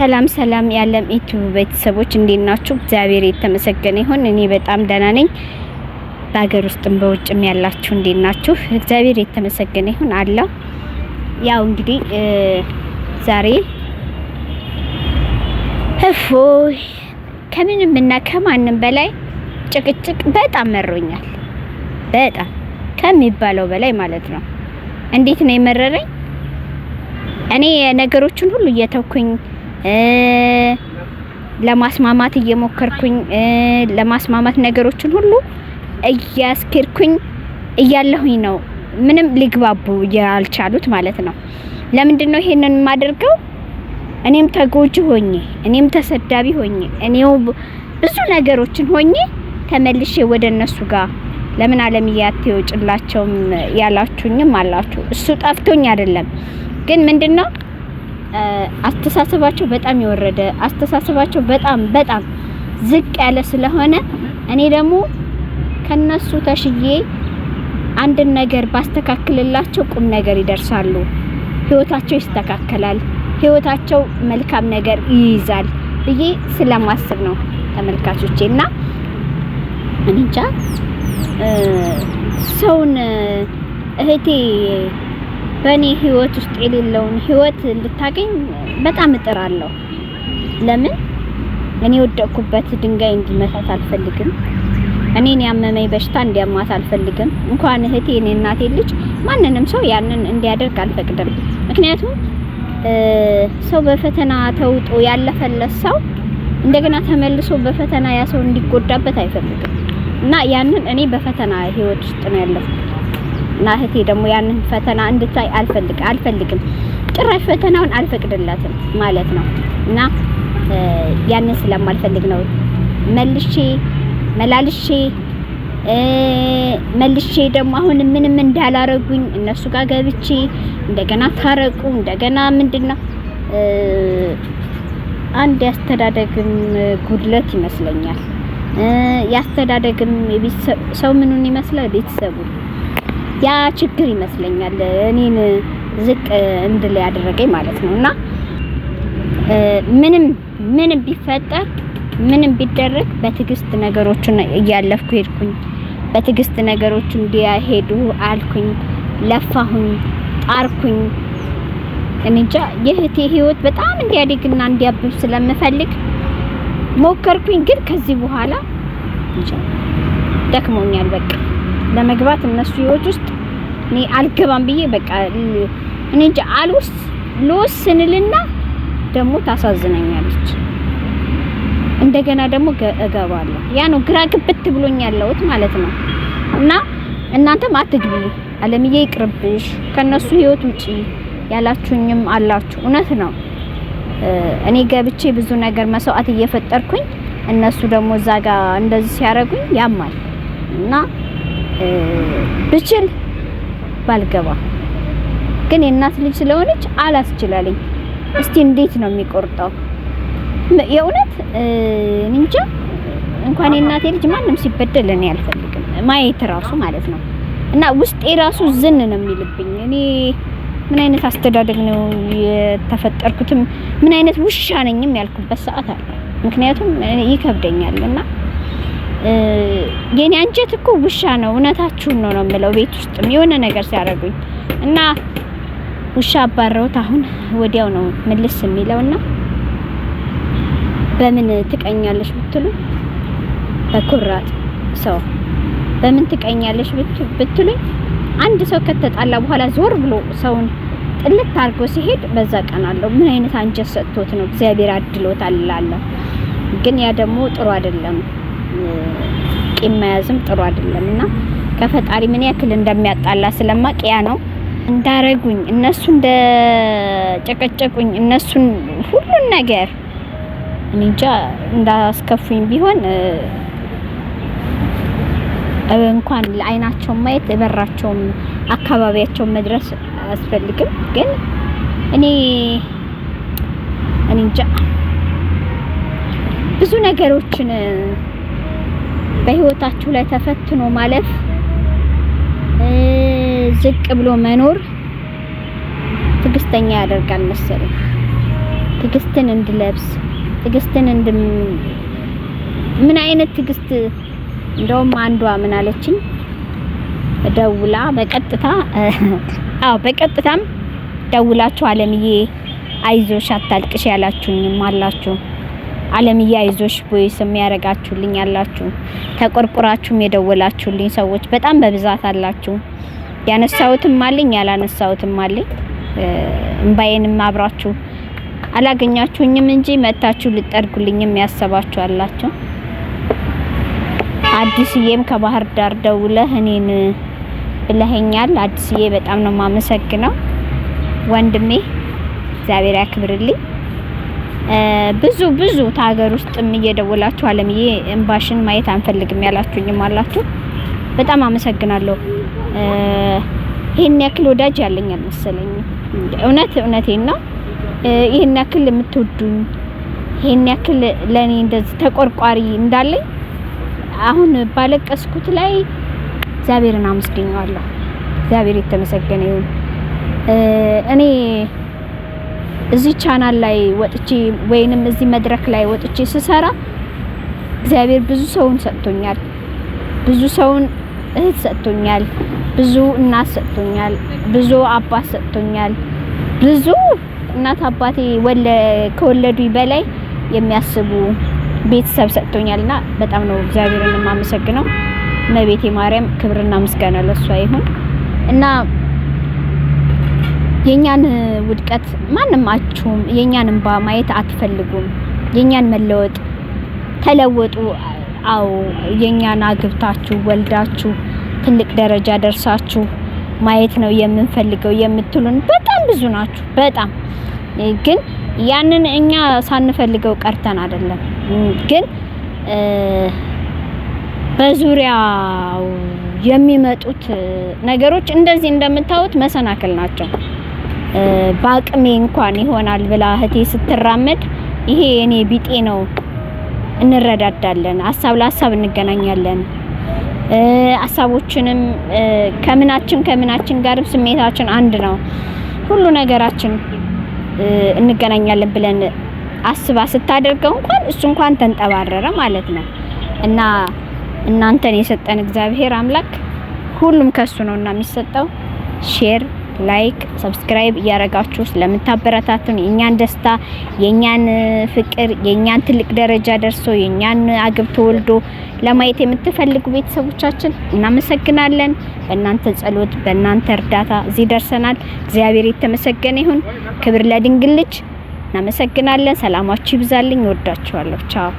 ሰላም ሰላም ያለም ዩቲዩብ ቤተሰቦች እንዴት ናችሁ? እግዚአብሔር የተመሰገነ ይሁን። እኔ በጣም ደህና ነኝ። በሀገር ውስጥም በውጭም ያላችሁ እንዴት ናችሁ? እግዚአብሔር የተመሰገነ ይሁን አለው። ያው እንግዲህ ዛሬ እፎይ ከምንም እና ከማንም በላይ ጭቅጭቅ በጣም መሮኛል። በጣም ከሚባለው በላይ ማለት ነው። እንዴት ነው የመረረኝ? እኔ ነገሮችን ሁሉ እየተውኩኝ ለማስማማት እየሞከርኩኝ ለማስማማት ነገሮችን ሁሉ እያስከርኩኝ እያለሁኝ ነው ምንም ሊግባቡ ያልቻሉት ማለት ነው። ለምንድን ነው ይሄንን የማደርገው? እኔም ተጎጂ ሆኜ እኔም ተሰዳቢ ሆኜ እኔው ብዙ ነገሮችን ሆኜ ተመልሼ ወደ እነሱ ጋር ለምን ዓለምዬ አትወጭላቸውም ያላችሁኝም አላችሁ። እሱ ጠፍቶኝ አይደለም፣ ግን ምንድነው አስተሳሰባቸው በጣም የወረደ አስተሳሰባቸው በጣም ዝቅ ያለ ስለሆነ እኔ ደግሞ ከነሱ ተሽዬ አንድ ነገር ባስተካክልላቸው ቁም ነገር ይደርሳሉ፣ ህይወታቸው ይስተካከላል፣ ህይወታቸው መልካም ነገር ይይዛል ብዬ ስለማስብ ነው ተመልካቾቼና እንጃ ሰውን እህቴ በኔ ህይወት ውስጥ የሌለውን ህይወት እንድታገኝ በጣም እጥራለሁ። ለምን እኔ ወደቅኩበት ድንጋይ እንዲመታት አልፈልግም። እኔን ያመመኝ በሽታ እንዲያማት አልፈልግም። እንኳን እህቴ እኔ እናቴ ልጅ ማንንም ሰው ያንን እንዲያደርግ አልፈቅድም። ምክንያቱም ሰው በፈተና ተውጦ ያለፈለት ሰው እንደገና ተመልሶ በፈተና ያ ሰው እንዲጎዳበት አይፈልግም እና ያንን እኔ በፈተና ህይወት ውስጥ ነው ያለፍኩት እና እህቴ ደግሞ ያንን ፈተና እንድታይ አልፈልግም። ጭራሽ ፈተናውን አልፈቅድላትም ማለት ነው እና ያንን ስለማልፈልግ ነው መልሼ ደግሞ አሁን ምንም እንዳላረጉኝ እነሱ ጋር ገብቼ እንደገና ታረቁ እንደገና ምንድነው አንድ ያስተዳደግም ጉድለት ይመስለኛል። ያስተዳደግም ሰው ምኑን ይመስላል ቤተሰቡ ያ ችግር ይመስለኛል እኔን ዝቅ እንድል ያደረገኝ ማለት ነውና ምንም ቢፈጠር ምንም ቢደረግ በትግስት ነገሮችን እያለፍኩ ሄድኩኝ። በትግስት ነገሮች እንዲያሄዱ አልኩኝ፣ ለፋሁኝ፣ ጣርኩኝ። እንጃ የእህቴ ህይወት በጣም እንዲያድግና እንዲያብብ ስለምፈልግ ሞከርኩኝ። ግን ከዚህ በኋላ እንጃ ደክሞኛል። በቃ ለመግባት እነሱ ህይወት ውስጥ እኔ አልገባም ብዬ በቃ እኔ እንጃ ልወስንልና ደግሞ ታሳዝነኛለች። እንደገና ደግሞ እገባለሁ። ያ ነው ግራ ግብት ብሎኛለሁት ማለት ነው። እና እናንተም አትግቢ ዓለምዬ ይቅርብሽ ከነሱ ህይወት ውጪ ያላችሁኝም አላችሁ። እውነት ነው። እኔ ገብቼ ብዙ ነገር መስዋዕት እየፈጠርኩኝ እነሱ ደግሞ እዛ ጋር እንደዚህ ሲያረጉኝ ያማል እና ብችል ባልገባ ግን የእናት ልጅ ስለሆነች አላስችላለኝ። እስቲ እንዴት ነው የሚቆርጠው? የእውነት እንጃ። እንኳን የእናቴ ልጅ ማንም ሲበደል እኔ አልፈልግም ማየት ራሱ ማለት ነው እና ውስጤ ራሱ ዝን ነው የሚልብኝ። እኔ ምን አይነት አስተዳደግ ነው የተፈጠርኩትም ምን አይነት ውሻ ነኝም ያልኩበት ሰዓት አለ። ምክንያቱም ይከብደኛል እና የኔ አንጀት እኮ ውሻ ነው። እውነታችሁን ነው የምለው። ቤት ውስጥም የሆነ ነገር ሲያደርጉኝ እና ውሻ አባረውት አሁን ወዲያው ነው መልስ የሚለውና በምን ትቀኛለሽ ብትሉ በኩራት ሰው በምን ትቀኛለሽ ብትሉኝ አንድ ሰው ከተጣላ በኋላ ዞር ብሎ ሰውን ጥልት አድርጎ ሲሄድ በዛ ቀናለሁ። ምን አይነት አንጀት ሰጥቶት ነው እግዚአብሔር አድሎታል እላለሁ። ግን ያ ደግሞ ጥሩ አይደለም። ቂም መያዝም ጥሩ አይደለምና ከፈጣሪ ምን ያክል እንደሚያጣላ ስለማቅ ያ ነው እንዳረጉኝ እነሱ እንደጨቀጨቁኝ እነሱን ሁሉን ነገር እንጃ እንዳስከፉኝ ቢሆን እንኳን ለአይናቸው ማየት በራቸውም አካባቢያቸው መድረስ አያስፈልግም። ግን እኔ እንጃ ብዙ ነገሮችን በህይወታችሁ ላይ ተፈትኖ ማለፍ ዝቅ ብሎ መኖር ትግስተኛ ያደርጋል መሰለኝ። ትግስትን እንድለብስ ትግስትን ምን አይነት ትግስት እንደውም አንዷ ምን አለችኝ ደውላ በቀጥታም ደውላችሁ አለምዬ አይዞሽ አታልቅሽ ያላችሁኝም አላችሁ አለምዬ አይዞሽ ቦይስ የሚያረጋችሁልኝ ያላችሁ ተቆርቁራችሁም የደወላችሁልኝ ሰዎች በጣም በብዛት አላችሁ ያነሳውትም አለኝ ያላነሳውትም አለኝ እንባዬንም አብራችሁ አላገኛችሁኝም እንጂ መታችሁ ልጠርጉልኝም ያሰባችሁ አላችሁ አዲስዬም ከባህር ዳር ደውለህ እኔን ብለኸኛል አዲስዬ በጣም ነው ማመሰግነው ወንድሜ እግዚአብሔር ያክብርልኝ ብዙ ታገር ውስጥም እየደወላችሁ አለምዬ እንባሽን ማየት አንፈልግም ያላችሁኝም አላችሁ በጣም አመሰግናለሁ ይሄን ያክል ወዳጅ ያለኝ አልመሰለኝ እውነቴን ነው ይሄን ያክል የምትወዱኝ ይሄን ያክል ለኔ እንደዚህ ተቆርቋሪ እንዳለኝ አሁን ባለቀስኩት ላይ እግዚአብሔርን አመስግኛለሁ እግዚአብሔር የተመሰገነ ይሁን እኔ እዚህ ቻናል ላይ ወጥቼ ወይንም እዚህ መድረክ ላይ ወጥቼ ስሰራ እግዚአብሔር ብዙ ሰውን ሰጥቶኛል ብዙ ሰውን እህት ሰጥቶኛል ብዙ እናት ሰጥቶኛል ብዙ አባት ሰጥቶኛል ብዙ እናት አባቴ ከወለዱኝ በላይ የሚያስቡ ቤተሰብ ሰጥቶኛልና በጣም ነው እግዚአብሔርን የማመሰግነው እመቤቴ ማርያም ክብርና ምስጋና ለሷ ይሁን እና የኛን ውድቀት ማንም አችሁም የኛን እንባ ማየት አትፈልጉም የኛን መለወጥ ተለወጡ አው የኛን አግብታችሁ ወልዳችሁ ትልቅ ደረጃ ደርሳችሁ ማየት ነው የምንፈልገው የምትሉን በጣም ብዙ ናችሁ በጣም ግን ያንን እኛ ሳንፈልገው ቀርተን አይደለም ግን በዙሪያው የሚመጡት ነገሮች እንደዚህ እንደምታዩት መሰናክል ናቸው ባቅሜ እንኳን ይሆናል ብላ እህቴ ስትራመድ ይሄ የኔ ቢጤ ነው እንረዳዳለን ሐሳብ ለሐሳብ እንገናኛለን ሐሳቦችንም ከምናችን ጋርም ስሜታችን አንድ ነው ሁሉ ነገራችን እንገናኛለን ብለን አስባ ስታደርገው እንኳን ተንጠባረረ ማለት ነው እና እናንተን የሰጠን እግዚአብሔር አምላክ ሁሉም ከሱ ነውና የሚሰጠው ሼር ላይክ ሰብስክራይብ ያረጋችሁ ስለምታበረታቱን የኛን ደስታ የኛን ፍቅር የኛን ትልቅ ደረጃ ደርሶ የኛን አግብቶ ወልዶ ለማየት የምትፈልጉ ቤተሰቦቻችን እናመሰግናለን በእናንተ ጸሎት በእናንተ እርዳታ እዚህ ደርሰናል እግዚአብሔር የተመሰገነ ይሁን ክብር ለድንግል ልጅ እናመሰግናለን ሰላማችሁ ይብዛልኝ ወዳችኋለሁ ቻው